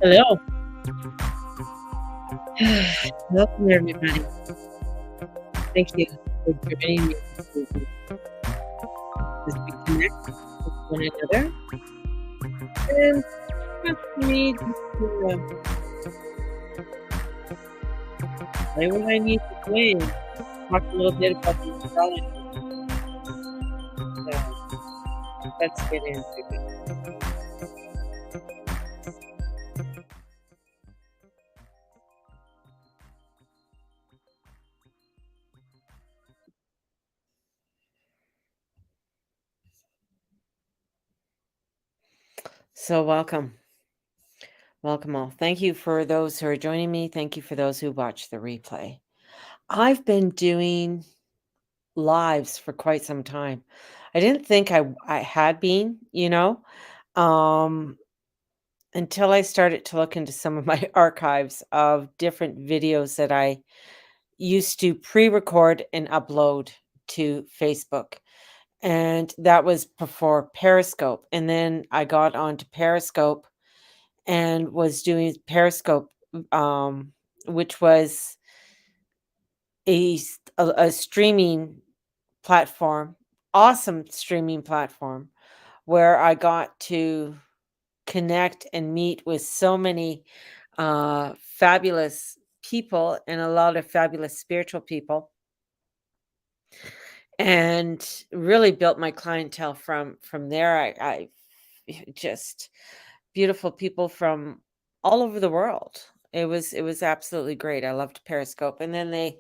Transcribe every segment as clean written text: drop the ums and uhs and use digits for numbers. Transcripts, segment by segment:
Hello. Welcome, everybody. Thank you for joining me this evening as we connect with one another and trust me just to play what I need to play and talk a little bit about the astrology. So let's get into it. So, welcome. Welcome all. Thank you for those who are joining me. Thank you for those who watch the replay. I've been doing lives for quite some time. I didn't think I had been, um, until I started to look into some of my archives of different videos that I used to pre-record and upload to Facebook. And that was before Periscope. And then I got onto Periscope and was doing Periscope, um, which was a streaming platform, awesome streaming platform where I got to connect and meet with so many fabulous people and a lot of fabulous spiritual people, and really built my clientele from there. I just beautiful people from all over the world. It was absolutely great. I loved Periscope, and then they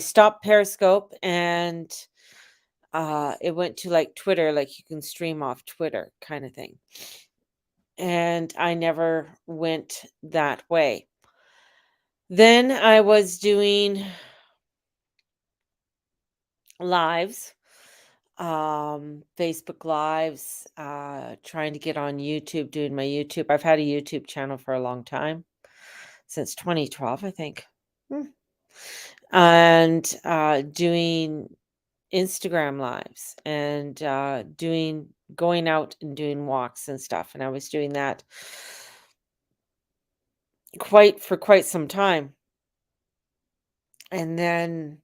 stopped Periscope, and it went to like Twitter, like you can stream off Twitter kind of thing. And I never went that way. Then I was doing lives, Facebook lives, trying to get on YouTube, doing my YouTube. I've had a YouTube channel for a long time, since 2012, I think. Hmm. And doing Instagram lives and doing going out and doing walks and stuff. And I was doing that quite some time. And then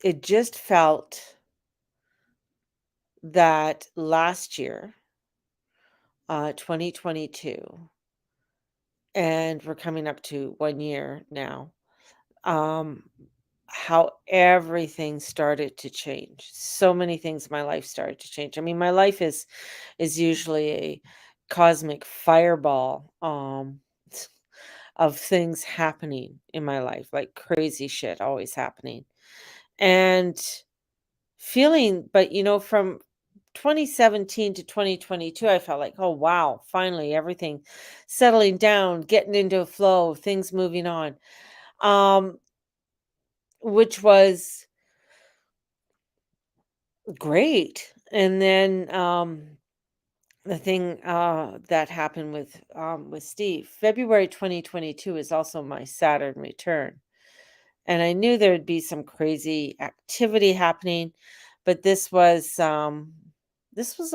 it just felt that last year, 2022, and we're coming up to 1 year now, um, how everything started to change. So many things in my life started to change. I mean, my life is usually a cosmic fireball, of things happening in my life, like crazy shit always happening. And feeling but, from 2017 to 2022, I felt like, "Oh, wow, finally everything settling down, getting into a flow, things moving on." Um, which was great. And then, the thing, that happened with Steve, February 2022 is also my Saturn return. And I knew there would be some crazy activity happening, but this was a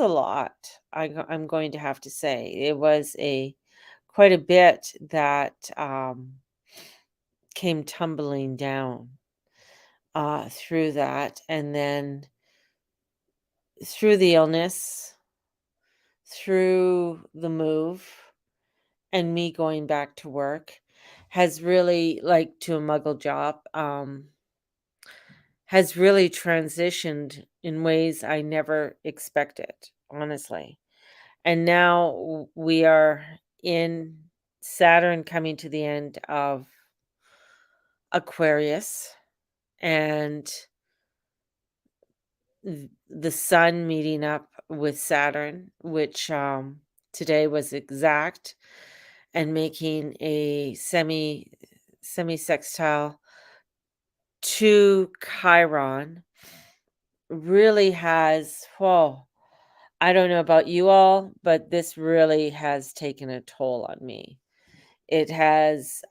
lot. I'm going to have to say it was a quite a bit that came tumbling down through that, and then through the illness, through the move, and me going back to work has really, like, to a muggle job. Has really transitioned in ways I never expected, honestly. And now we are in Saturn coming to the end of Aquarius, and the sun meeting up with Saturn, which today was exact, and making a semi sextile to Chiron really has, whoa, I don't know about you all, but this really has taken a toll on me. It has,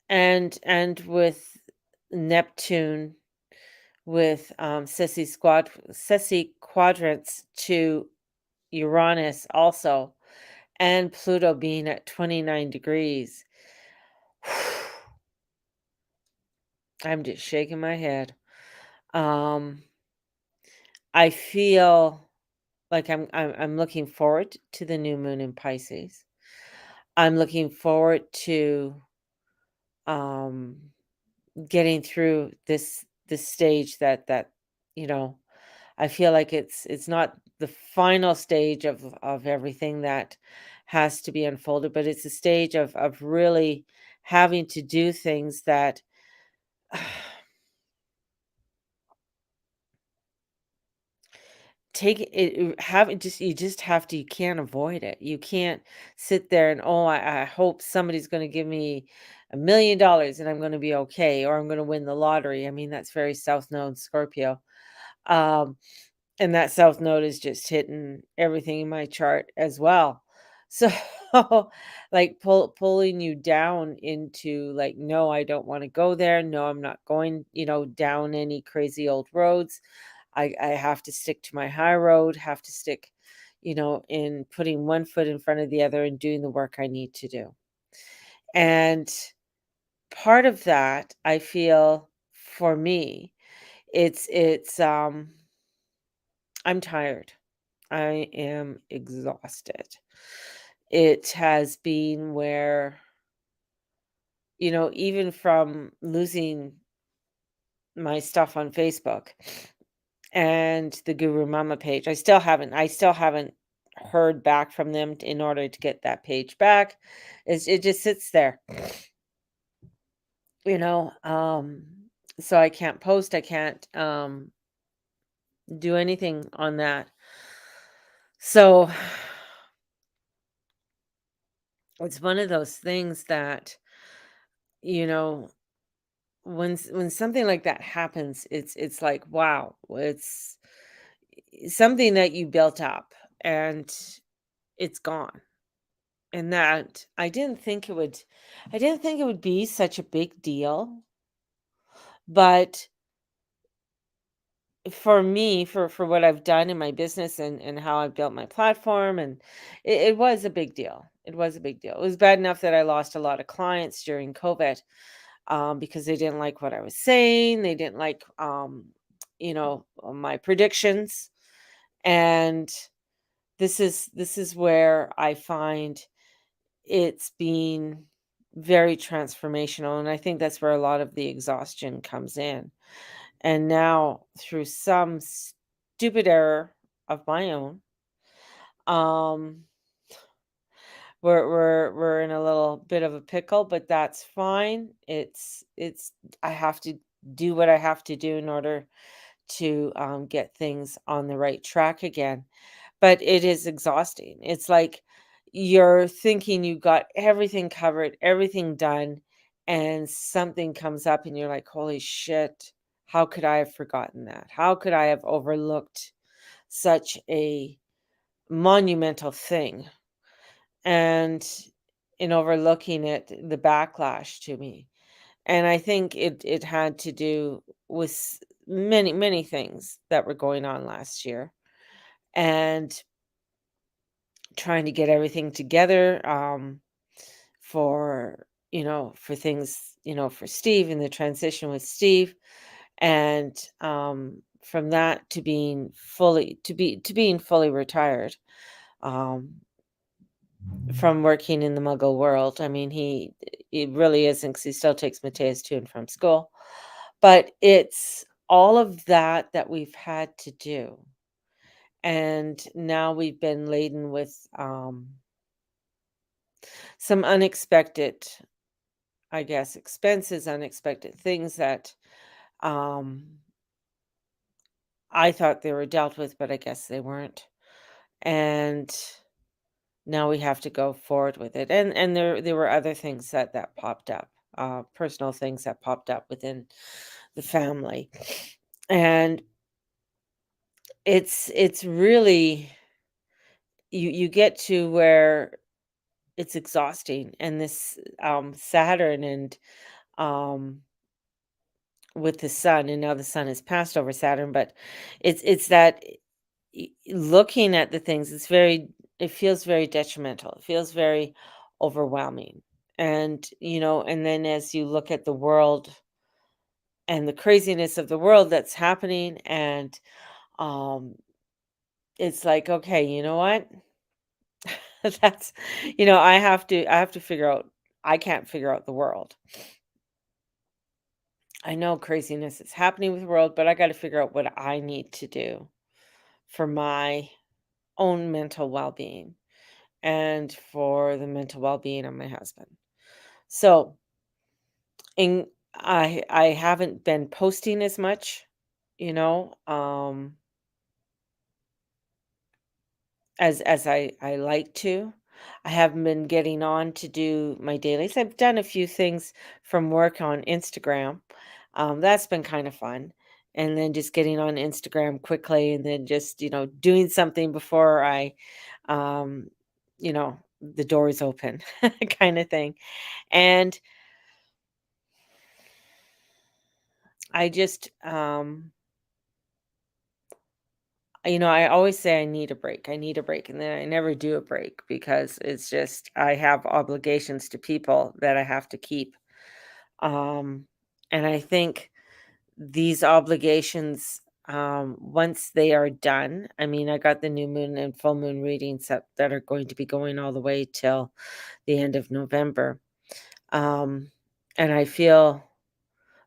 and with Neptune, with Ceci quadrants to Uranus also, and Pluto being at 29 degrees. I'm just shaking my head. Um, I feel like I'm looking forward to the new moon in Pisces. I'm looking forward to um getting through this stage that you know, I feel like it's not the final stage of everything that has to be unfolded, but it's a stage of really having to do things that take it have it just you just have to you can't avoid it. You can't sit there and, "Oh, I hope somebody's gonna give me $1,000,000 and I'm gonna be okay, or I'm gonna win the lottery." I mean, that's very South Node Scorpio. Um, and that South Node is just hitting everything in my chart as well. So, like, pulling you down into, like, "No, I don't wanna go there. No, I'm not going, down any crazy old roads. I have to stick to my high road, have to stick, in putting one foot in front of the other and doing the work I need to do." And part of that, I feel for me, it's I'm tired. I am exhausted. It has been where, even from losing my stuff on Facebook and the Guru Mama page, I still haven't heard back from them in order to get that page back. It just sits there, you know. So I can't post, I can't do anything on that. So it's one of those things that, you know, when something like that happens, it's like, wow, it's something that you built up and it's gone. And that I didn't think it would be such a big deal, but for me, for what I've done in my business and how I built my platform, and it was a big deal. It was a big deal. It was bad enough that I lost a lot of clients during COVID, because they didn't like what I was saying. They didn't like, my predictions. And this is where I find it's being very transformational. And I think that's where a lot of the exhaustion comes in. And now, through some stupid error of my own, um, we're in a little bit of a pickle, but that's fine. It's I have to do what I have to do in order to get things on the right track again. But it is exhausting. It's like you're thinking you got everything covered, everything done, and something comes up and you're like, "Holy shit, how could I have forgotten that? How could I have overlooked such a monumental thing?" And in overlooking it, the backlash to me. And I think it had to do with many, many things that were going on last year. And trying to get everything together, for things, for Steve and the transition with Steve. And from that to being fully retired, um, from working in the Muggle world. I mean, he really isn't, 'cause he still takes Mateus to and from school. But it's all of that that we've had to do. And now we've been laden with some unexpected, I guess, expenses, unexpected things that um, I thought they were dealt with, but I guess they weren't. And now we have to go forward with it. And there were other things that popped up, personal things that popped up within the family. And it's really, you get to where it's exhausting. And this Saturn and um with the sun, and now the sun has passed over Saturn, but it's that looking at the things, it feels very detrimental. It feels very overwhelming. And, and then as you look at the world and the craziness of the world that's happening, and um it's like, okay, you know what? That's I have to figure out I can't figure out the world. I know craziness is happening with the world, but I got to figure out what I need to do for my own mental well-being and for the mental well-being of my husband. So, in I haven't been posting as much, you know, as I like to. I haven't been getting on to do my dailies. I've done a few things from work on Instagram. That's been kind of fun. And then just getting on Instagram quickly and then just, doing something before um, the doors open kind of thing. And I just, I always say I need a break. I need a break. And then I never do a break because it's just, I have obligations to people that I have to keep. Um, and I think these obligations, once they are done, I mean, I got the new moon and full moon readings that are going to be going all the way till the end of November. Um, and I feel,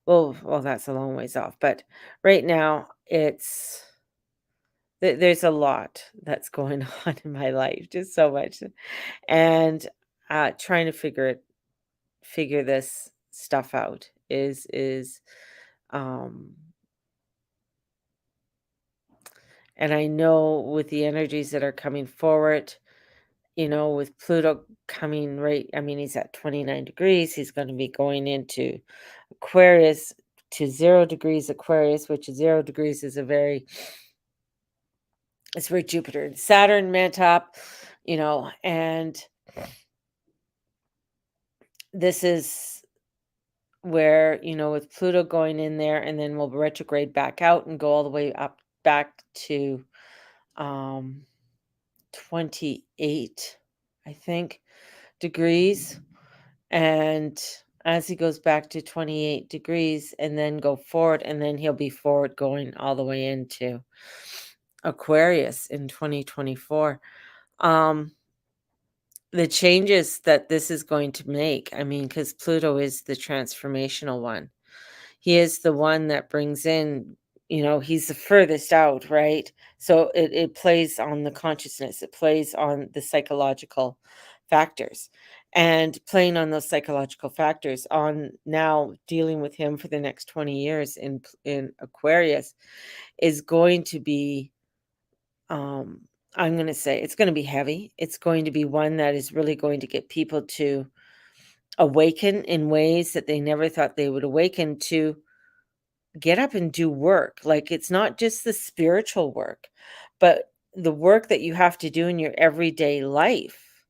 well, that's a long ways off, but right now there's a lot that's going on in my life, just so much, and trying to figure this stuff out is um and I know with the energies that are coming forward, with Pluto coming right, I mean, he's at 29 degrees. He's going to be going into Aquarius to 0 degrees Aquarius, which is 0 degrees is it's where Jupiter and Saturn met up, and this is where, with Pluto going in there and then we'll retrograde back out and go all the way up back to um 28, I think, degrees. And as he goes back to 28 degrees and then go forward, and then he'll be forward going all the way into Aquarius in 2024. Um, the changes that this is going to make, I mean, because Pluto is the transformational one. He is the one that brings in, he's the furthest out, right? So it plays on the consciousness, it plays on the psychological factors. And playing on those psychological factors on now dealing with him for the next 20 years in Aquarius is going to be um I'm going to say it's going to be heavy. It's going to be one that is really going to get people to awaken in ways that they never thought they would awaken to get up and do work. Like, it's not just the spiritual work, but the work that you have to do in your everyday life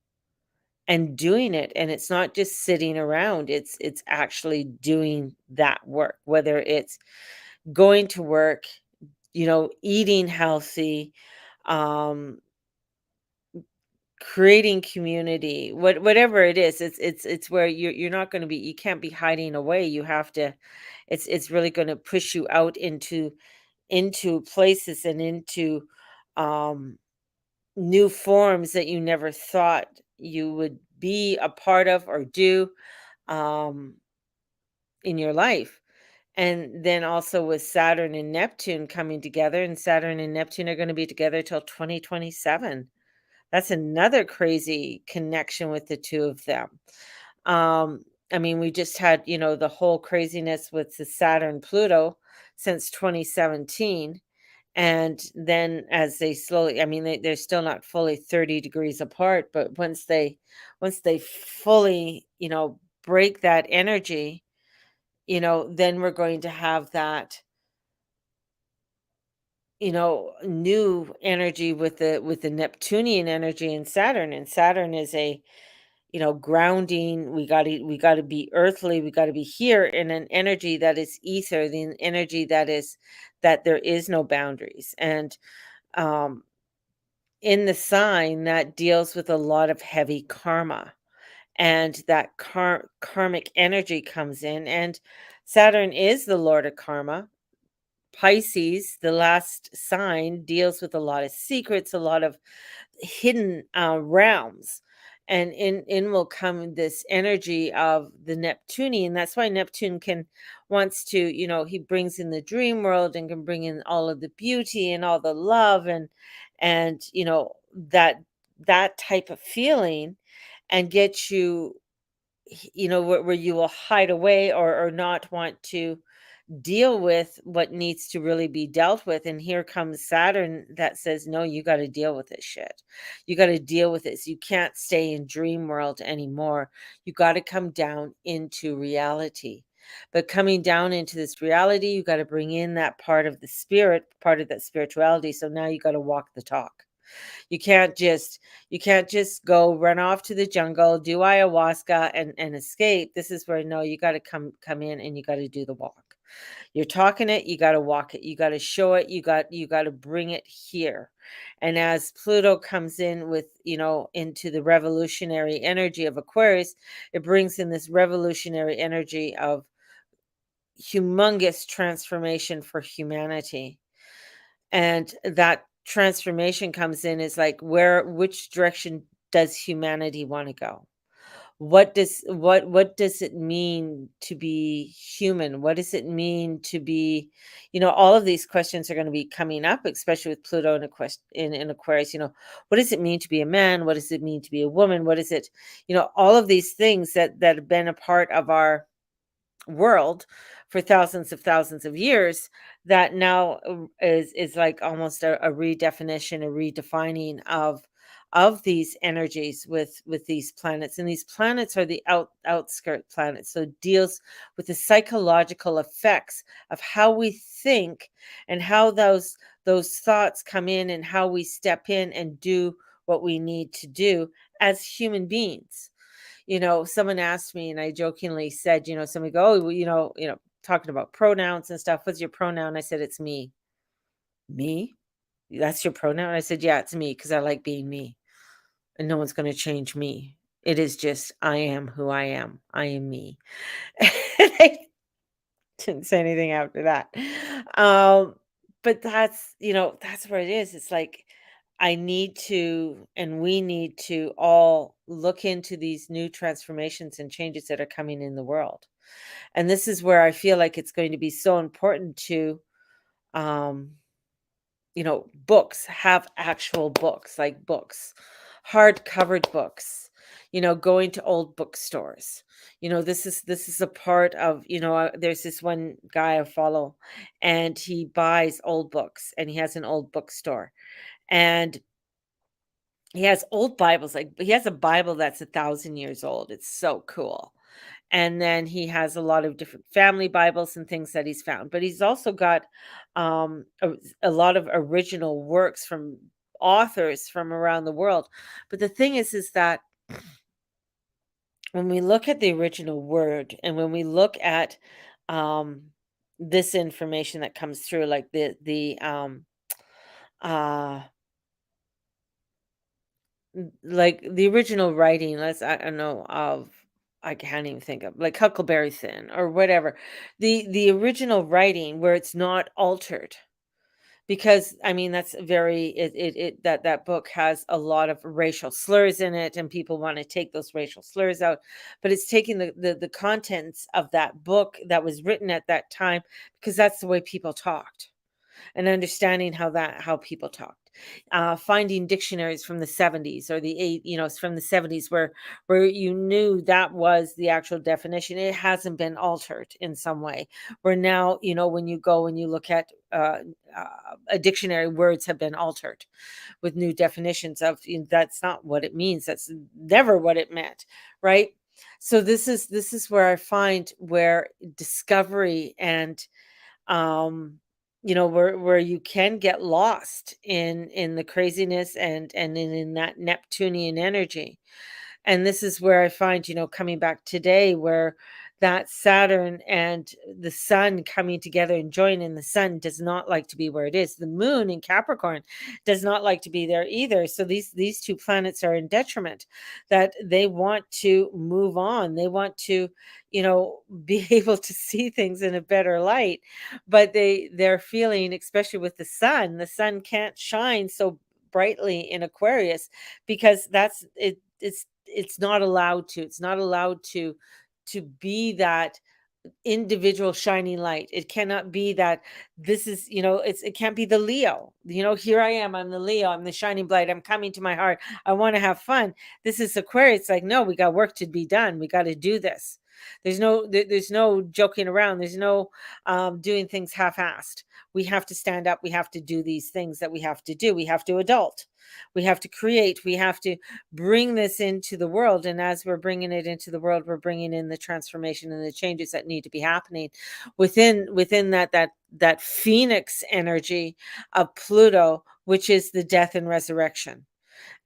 and doing it. And it's not just sitting around, it's actually doing that work, whether it's going to work, eating healthy, um, creating community, whatever it is, it's where you're not going to be, you can't be hiding away. You have to, it's really going to push you out into places and into um, new forms that you never thought you would be a part of or do um, in your life. And then also with Saturn and Neptune coming together, and Saturn and Neptune are going to be together till 2027. That's another crazy connection with the two of them. Um, I mean, we just had, the whole craziness with the Saturn Pluto since 2017. And then as they slowly, I mean, they're still not fully 30 degrees apart, but once they fully, break that energy, then we're going to have that, new energy with the Neptunian energy in Saturn. And Saturn is a, grounding. We got to be earthly. We got to be here in an energy that is ether, the energy that there is no boundaries. And in the sign that deals with a lot of heavy karma, and that karmic energy comes in, and Saturn is the lord of karma. Pisces, the last sign, deals with a lot of secrets, a lot of hidden realms. And in will come this energy of the Neptunian. That's why Neptune can wants to, he brings in the dream world and can bring in all of the beauty and all the love, and that type of feeling, and get you, where you will hide away, or not want to deal with what needs to really be dealt with. And here comes Saturn that says, no, you got to deal with this shit. You got to deal with this. You can't stay in dream world anymore. You got to come down into reality. But coming down into this reality, you got to bring in that part of the spirit, part of that spirituality. So now you got to walk the talk. You can't just go run off to the jungle, do ayahuasca, and escape. This is where, no, you got to come in, and you got to do the walk. You're talking it, you got to walk it. You got to show it. You got to bring it here. And as Pluto comes in with, into the revolutionary energy of Aquarius, it brings in this revolutionary energy of humongous transformation for humanity. And that transformation comes in is like, which direction does humanity want to go? What does it mean to be human? What does it mean to be, all of these questions are going to be coming up, especially with Pluto in Aquarius. What does it mean to be a man? What does it mean to be a woman? What is it? All of these things that have been a part of our world for thousands of years, that now is like almost a redefinition, a redefining of these energies with these planets. And these planets are the outskirt planets, so it deals with the psychological effects of how we think, and how those thoughts come in, and how we step in and do what we need to do as human beings. Someone asked me, and I jokingly said, somebody go, oh, well, talking about pronouns and stuff. What's your pronoun? I said, it's me. Me? That's your pronoun? I said, yeah, it's me, because I like being me, and no one's going to change me. It is just, I am who I am. I am me. I didn't say anything after that. Um, but that's where it is. It's like, I need to, and we need to all look into these new transformations and changes that are coming in the world. And this is where I feel like it's going to be so important to, um, books, have actual books, like books, hard covered books, going to old bookstores. This is a part of, there's this one guy I follow, and he buys old books, and he has an old bookstore. And he has old Bibles, like he has a Bible that's 1,000 years old. It's so cool. And then he has a lot of different family Bibles and things that he's found. But he's also got a lot of original works from authors from around the world. But the thing is that when we look at the original word, and when we look at um, this information that comes through, like uh like the original writing, I don't know, of, I can't even think of, like, Huckleberry Finn or whatever. The original writing where it's not altered, because I mean that's very, that book has a lot of racial slurs in it, and people want to take those racial slurs out. But it's taking the contents of that book that was written at that time, because that's the way people talked, and understanding how people talked. Finding dictionaries from the 70s, or the eight, from the 70s, where you knew that was the actual definition. It hasn't been altered in some way. Where now, when you go and you look at uh, a dictionary, words have been altered with new definitions of, that's not what it means. That's never what it meant, right? So this is where I find where discovery and where you can get lost in the craziness, and in that Neptunian energy. And this is where I find, coming back today, where that Saturn and the sun coming together and joining. The sun does not like to be where it is. The moon in Capricorn does not like to be there either. So these two planets are in detriment, that they want to move on. They want to, be able to see things in a better light. But they're feeling, especially with the sun can't shine so brightly in Aquarius, because that's it. It's not allowed to. It's not allowed to be that individual shining light. It cannot be that this is, it can't be the Leo. Here I am, I'm the Leo, I'm the shining light, I'm coming to my heart. I want to have fun. This is Aquarius. Like, no, we got work to be done. We got to do this. There's no joking around. There's no doing things half-assed. We have to stand up. We have to do these things that we have to do. We have to adult. We have to create. We have to bring this into the world. And as we're bringing it into the world, we're bringing in the transformation and the changes that need to be happening within that phoenix energy of Pluto, which is the death and resurrection.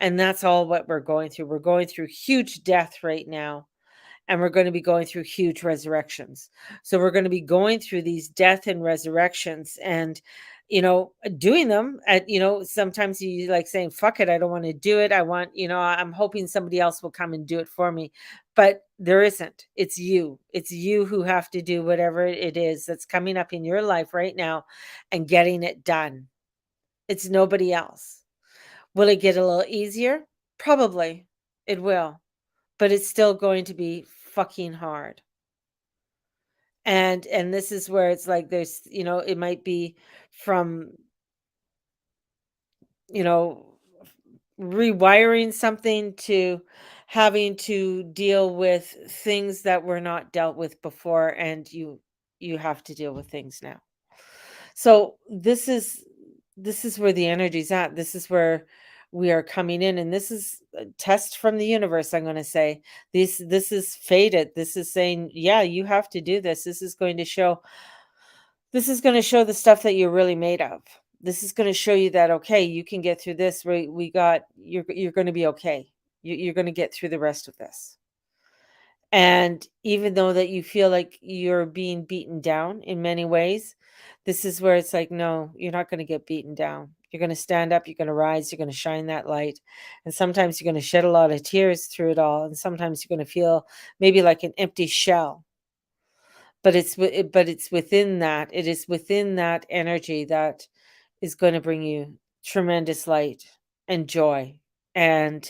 And that's all what we're going through. We're going through huge death right now, and we're going to be going through huge resurrections. So we're going to be going through these death and resurrections, and doing them at, sometimes you like saying, fuck it, I don't want to do it. I'm hoping somebody else will come and do it for me. But there isn't. It's you who have to do whatever it is that's coming up in your life right now and getting it done. It's nobody else. Will it get a little easier? Probably. It will, but it's still going to be fucking hard. And this is where it's like, there's, it might be from, you know rewiring something, to having to deal with things that were not dealt with before, and you have to deal with things now. So this is where the energy's at. This is where we are coming in, and this is a test from the universe. I'm going to say this is fated. This is saying, yeah, you have to do this. This is going to show the stuff that you're really made of. This is going to show you that, okay, you can get through this. You're going to be okay. You're going to get through the rest of this. And even though that you feel like you're being beaten down in many ways, this is where it's like, no, you're not going to get beaten down. You're going to stand up, you're going to rise, you're going to shine that light. And sometimes you're going to shed a lot of tears through it all. And sometimes you're going to feel maybe like an empty shell. But it's within that. It is within that energy that is going to bring you tremendous light and joy. And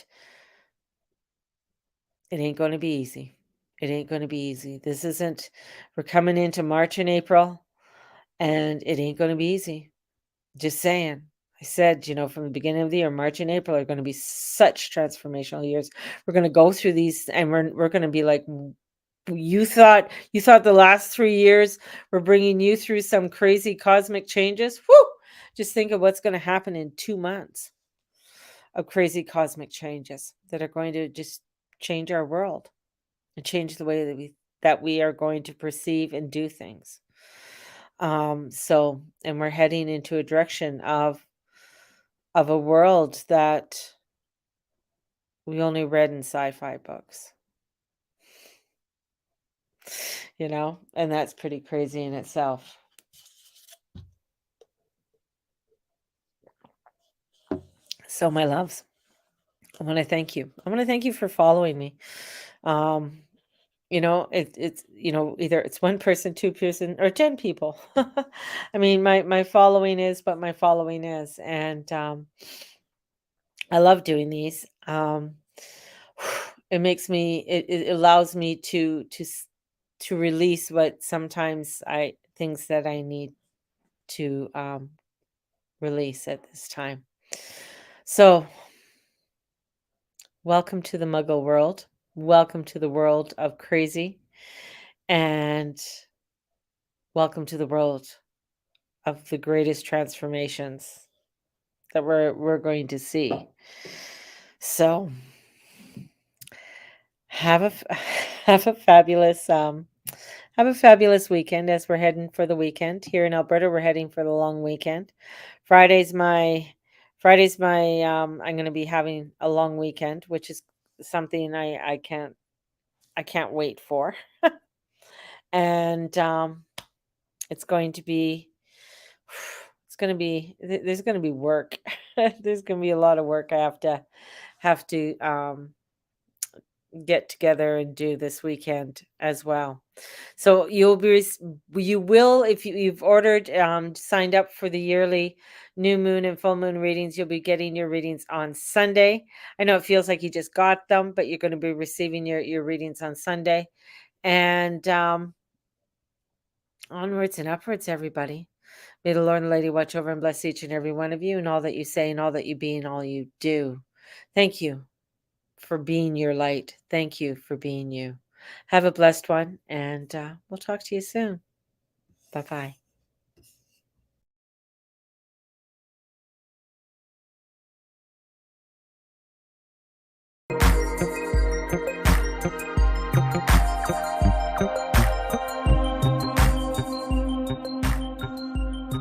it ain't going to be easy. It ain't going to be easy. We're coming into March and April, and it ain't going to be easy. Just saying. I said, from the beginning of the year, March and April are going to be such transformational years. We're going to go through these, and we're going to be like, you thought the last 3 years were bringing you through some crazy cosmic changes. Whoo! Just think of what's going to happen in 2 months of crazy cosmic changes that are going to just change our world and change the way that we are going to perceive and do things. And we're heading into a direction of a world that we only read in sci-fi books, and that's pretty crazy in itself. So, my loves, I want to thank you. I want to thank you for following me. Um, it's either it's one person, two person, or 10 people. I mean, my following is what my following is, and I love doing these. It allows me to release what sometimes I things that I need to release at this time. So, welcome to the Muggle world. Welcome to the world of crazy, and welcome to the world of the greatest transformations that we're going to see. So, have a f- have a fabulous weekend, as we're heading for the weekend here in Alberta. We're heading for the long weekend. Friday's my I'm going to be having a long weekend, which is something I can't wait for. and it's going to be there's going to be work. There's going to be a lot of work I have to get together and do this weekend as well. So you will, if you've ordered, signed up for the yearly new moon and full moon readings, you'll be getting your readings on Sunday. I know it feels like you just got them, but you're going to be receiving your readings on Sunday. And onwards and upwards, everybody. May the Lord and Lady watch over and bless each and every one of you and all that you say and all that you be and all you do. Thank you for being your light. Thank you for being you. Have a blessed one, and we'll talk to you soon. Bye bye.